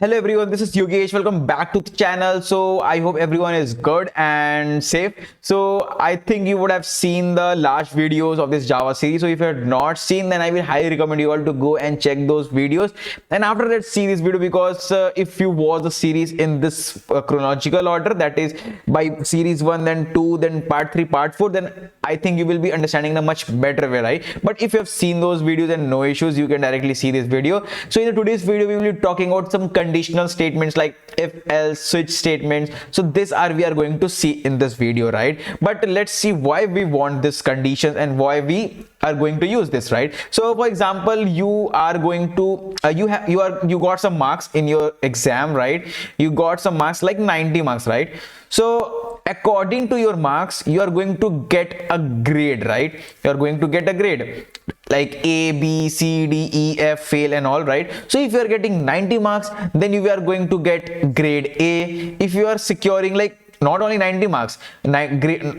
Hello everyone, this is Yogesh. Welcome back to the channel. So I hope everyone is good and safe. So I think you would have seen the last videos of this Java series. So if you have not seen, then I will highly recommend you all to go and check those videos. And after that, see this video, because if you watch the series in this chronological order, that is by series 1, then 2, then part 3, part 4, then I think you will be understanding in a much better way, right? But if you have seen those videos and no issues, you can directly see this video. So in today's video, we will be talking about some conditional statements like if, else, switch statements. So we are going to see in this video, right? But let's see why we want this conditions and why we are going to use this, right? So for example, you are going to you got some marks in your exam, right? You got some marks like 90 marks, right? So according to your marks, you are going to get a grade, right? You are going to get a grade like A, B, C, D, E, F, fail and all, right? So if you are getting 90 marks, then you are going to get grade A. If you are securing like not only 90 marks,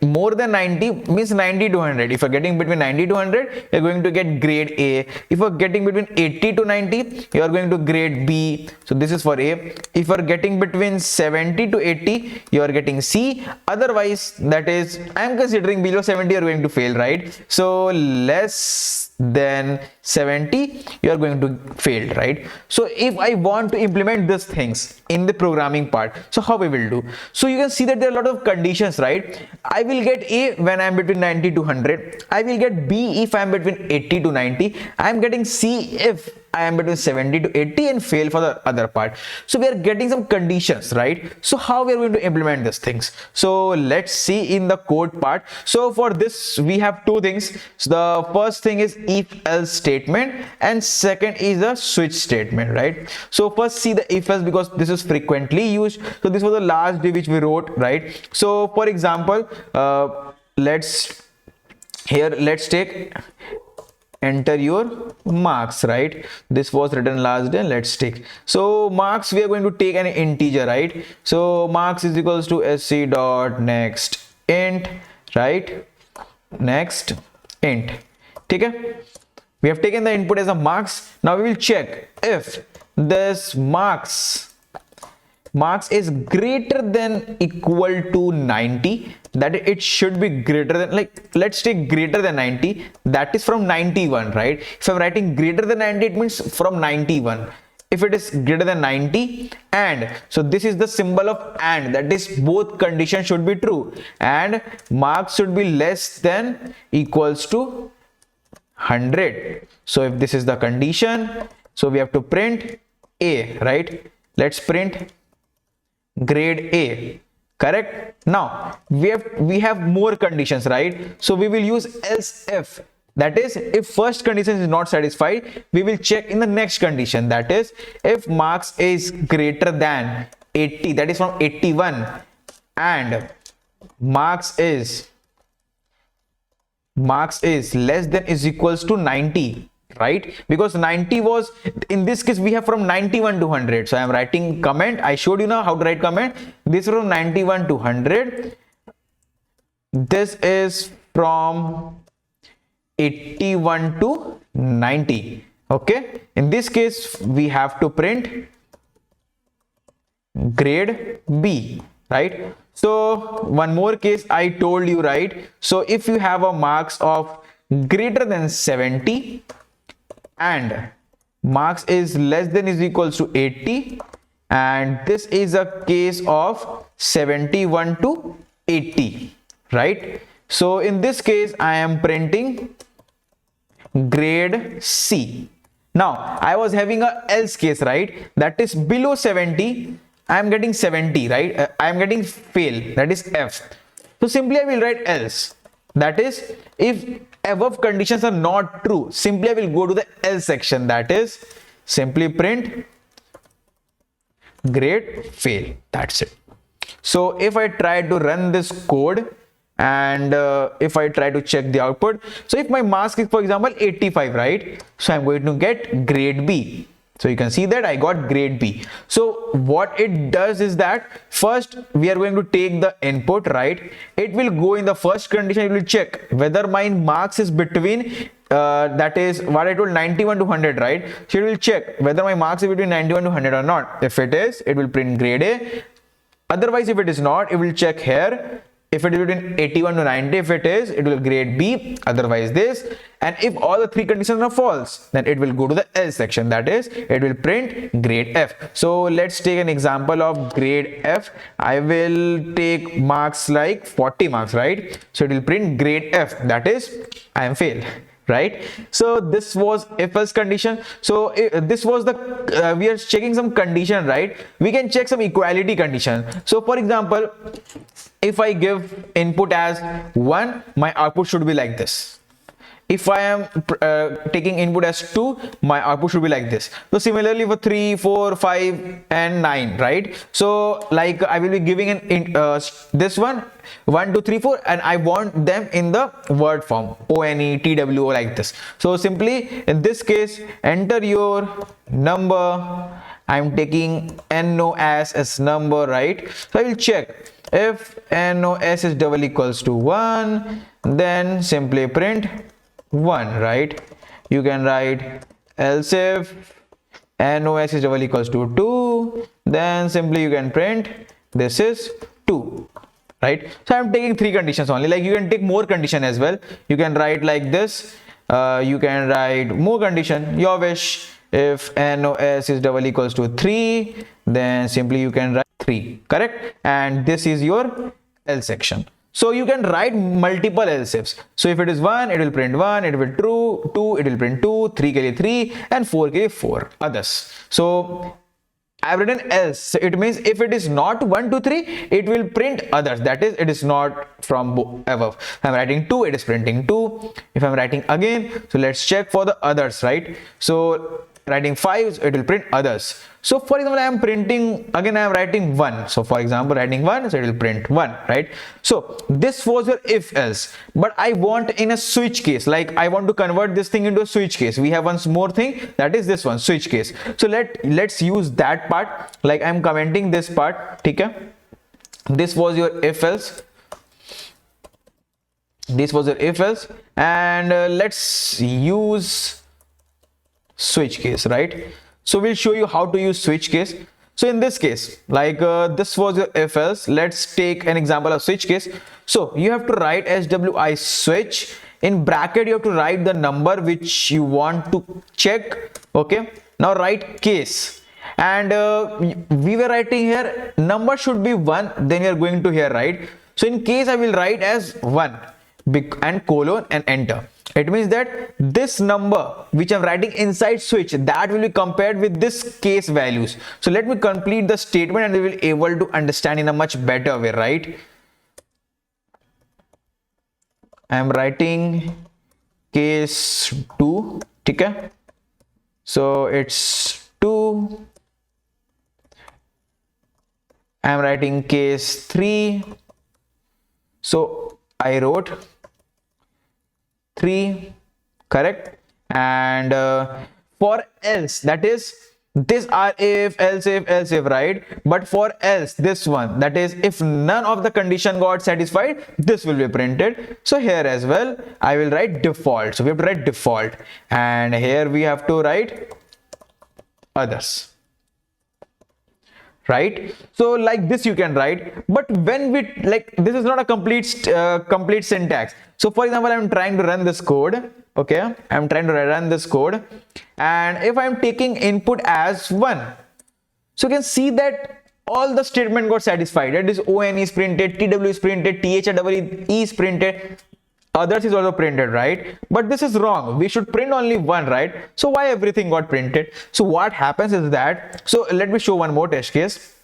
more than 90 means 90 to 100. If you're getting between 90 to 100, you're going to get grade A. If you're getting between 80 to 90, you are going to grade B. So this is for A. If you're getting between 70 to 80, you are getting C. Otherwise, that is, I am considering below 70, you are going to fail, right? So less than 70, you are going to fail, right? So if I want to implement these things in the programming part, so how we will do? So you can see that there are a lot of conditions, right? I will get A when I am between 90 to 100. I will get B if I am between 80 to 90. I am getting C if I am between 70 to 80 and fail for the other part. So we are getting some conditions, right? So how we are going to implement these things? So let's see in the code part. So for this, we have two things. So the first thing is if else statement and second is a switch statement, right? So first see the if else, because this is frequently used. So this was the last day which we wrote, right? So for example, let's take enter your marks, right? This was written last day. Let's take, so marks, we are going to take an integer, right? So marks is equals to sc dot next int, right? Next int. Okay, we have taken the input as a marks. Now we will check if this marks is greater than equal to 90, that it should be greater than, like, let's take greater than 90, that is from 91, right? If I'm writing greater than 90, it means from 91. If it is greater than 90, and so this is the symbol of and, that is both conditions should be true, and marks should be less than equals to 100. So if this is the condition, so we have to print A, right? Let's print grade A, correct? Now we have more conditions, right? So we will use else if, that is if first condition is not satisfied, we will check in the next condition, that is if marks is greater than 80, that is from 81, and marks is less than is equals to 90, right? Because 90 was, in this case we have from 91 to 100. So I am writing comment. I showed you now how to write comment. This is from 91 to 100. This is from 81 to 90. Okay, in this case we have to print grade B, right? So one more case I told you, right? So if you have a marks of greater than 70 and marks is less than is equals to 80, and this is a case of 71 to 80, right? So in this case I am printing grade C. Now I was having a else case, right? That is below 70, I am getting 70, right? I am getting fail, that is F. So simply I will write else, that is if above conditions are not true, simply I will go to the else section, that is simply print grade fail. That's it. So if I try to run this code and if I try to check the output, so if my mask is for example 85, right? So I'm going to get grade B. So you can see that I got grade B. So what it does is that first we are going to take the input, right? It will go in the first condition, it will check whether my marks is between that is what I told, 91 to 100, right? So it will check whether my marks is between 91 to 100 or not. If it is, it will print grade A. Otherwise, if it is not, it will check here. If it is between 81 to 90, if it is, it will grade B, otherwise this. And if all the three conditions are false, then it will go to the else section, that is, it will print grade F. So let's take an example of grade F. I will take marks like 40 marks, right? So it will print grade F, that is, I am failed. Right? So this was if else condition. So this was the we are checking some condition, right? We can check some equality condition. So for example, if I give input as 1, my output should be like this. If I am taking input as 2, my output should be like this. So similarly for 3, 4, 5 and 9, right? So like I will be giving this one 1, 2, 3, 4, and I want them in the word form, ONE, TWO, like this. So simply in this case, enter your number. I'm taking NOS as number, right? So I will check if NOS is double equals to 1, then simply print 1, right? You can write else if NOS is double equals to 2, then simply you can print this is 2, right? So I'm taking 3 conditions only. Like you can take more condition as well. You can write like this. You can write more condition, your wish. If NOS is double equals to 3, then simply you can write 3, correct? And this is your else section. So you can write multiple else ifs. So if it is 1, it will print 1, it will true, 2, it will print 2, 3 ke liye 3, and 4 ke liye 4, others. So I've written else. So it means if it is not 1, 2, 3, it will print others. That is, it is not from above. If I'm writing 2, it is printing 2. If I'm writing again, so let's check for the others, right? So writing 5, it will print others. So for example, I am printing again, I am writing 1. So for example, writing 1, so it will print 1, right? So this was your if else. But I want in a switch case, like I want to convert this thing into a switch case. We have one more thing, that is this one, switch case. So let's use that part. Like I'm commenting this part, okay? This was your if else. This was your if else, and let's use switch case, right? So we'll show you how to use switch case. So in this case, like this was your if else. Let's take an example of switch case. So you have to write SWI switch. In bracket, you have to write the number which you want to check. Okay. Now write case. And we were writing here, number should be 1. Then you are going to here, right? So in case, I will write as 1 and colon and enter. It means that this number which I'm writing inside switch, that will be compared with this case values. So let me complete the statement and we will be able to understand in a much better way, right? I am writing case 2, okay? So it's 2. I am writing case 3. So I wrote 3, correct? And for else, that is, this are if, else if, right? But for else, this one, that is, if none of the condition got satisfied, this will be printed. So here as well, I will write default. So we have to write default, and here we have to write others, right? So like this you can write, but when we, like, this is not a complete syntax. So for example, I'm trying to run this code. Okay, I'm trying to run this code, and if I'm taking input as 1, so you can see that all the statement got satisfied. That is, ON is printed, TW is printed, THE is printed, others is also printed, right? But this is wrong. We should print only 1, right? So why everything got printed? So what happens is that, so let me show one more test case.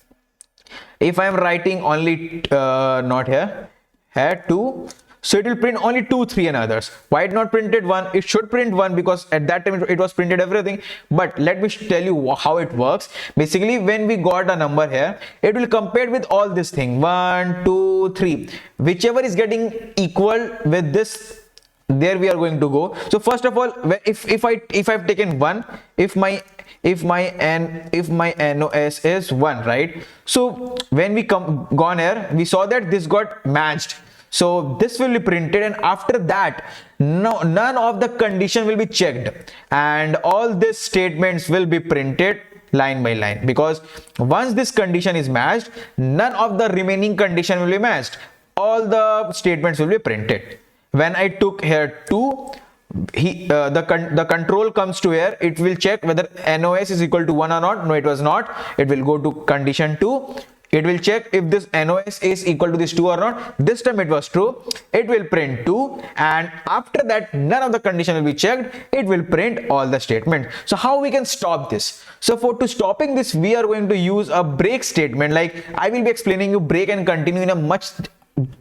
If I'm writing only not here 2, so it will print only 2, 3 and others. Why it not printed 1? It should print 1 because at that time it was printed everything. But let me tell you how it works. Basically, when we got a number here, it will compare with all this thing, 1, 2, 3, whichever is getting equal with this there we are going to go. So first of all, if I've taken 1, if my NOS is 1, right? So when we gone here, we saw that this got matched. So this will be printed, and after that, none of the condition will be checked, and all these statements will be printed line by line, because once this condition is matched, none of the remaining condition will be matched. All the statements will be printed. When I took here 2, the control comes to here, it will check whether NOS is equal to 1 or not. No, it was not. It will go to condition 2. It will check if this NOS is equal to this 2 or not. This time it was true. It will print 2, and after that, none of the condition will be checked. It will print all the statement. So how we can stop this? So to stopping this, we are going to use a break statement. Like I will be explaining you break and continue in a much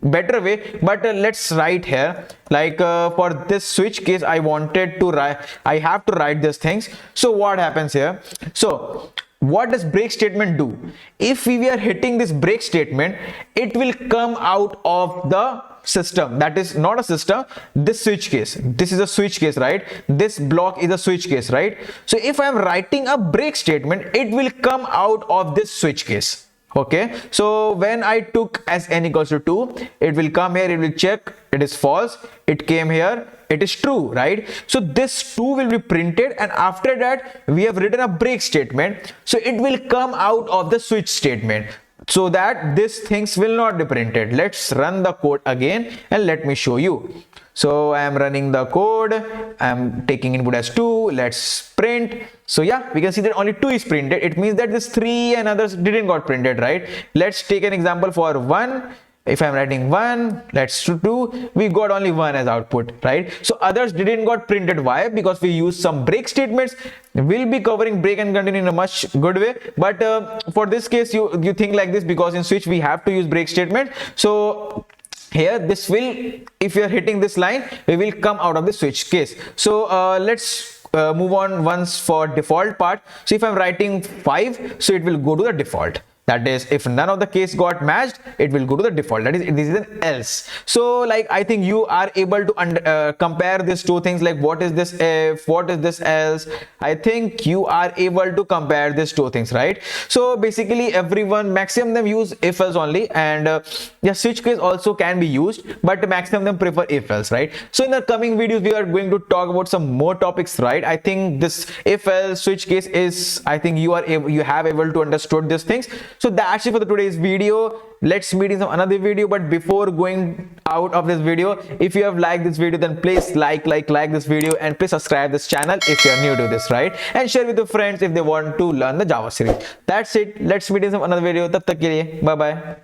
better way, but let's write here, like for this switch case, I have to write these things. So what happens here? So what does break statement do? If we are hitting this break statement, it will come out of the system. That is not a system, this switch case. This is a switch case, right? This block is a switch case, right? So if I am writing a break statement, it will come out of this switch case. Okay, so when I took as n equals to 2, it will come here, it will check, it is false. It came here, it is true, right? So this 2 will be printed, and after that we have written a break statement, so it will come out of the switch statement, so that these things will not be printed. Let's run the code again and let me show you. So I am running the code, I am taking input as 2, let's print. So yeah, we can see that only 2 is printed. It means that this 3 and others didn't got printed, right? Let's take an example for 1. If I'm writing 1, let's do 2, we got only 1 as output, right? So others didn't got printed. Why? Because we use some break statements. We'll be covering break and continue in a much good way, but for this case, you think like this, because in switch we have to use break statement. So here this will, if you are hitting this line, we will come out of the switch case. So let's move on once for default part. So if I'm writing 5, so it will go to the default. That is, if none of the case got matched, it will go to the default. That is, this is an else. So like I think you are able to compare these two things, like what is this if, what is this else. I think you are able to compare these two things, right? So basically maximum them use if else only, and yeah, switch case also can be used, but maximum them prefer if else, right? So in the coming videos we are going to talk about some more topics, right? I think this if else switch case is, I think you have able to understood these things. So that's it for the today's video. Let's meet in some another video, but before going out of this video, if you have liked this video, then please like this video, and please subscribe this channel if you are new to this, right? And share with your friends if they want to learn the Java series. That's it. Let's meet in some another video. Tab tak ke liye, bye bye.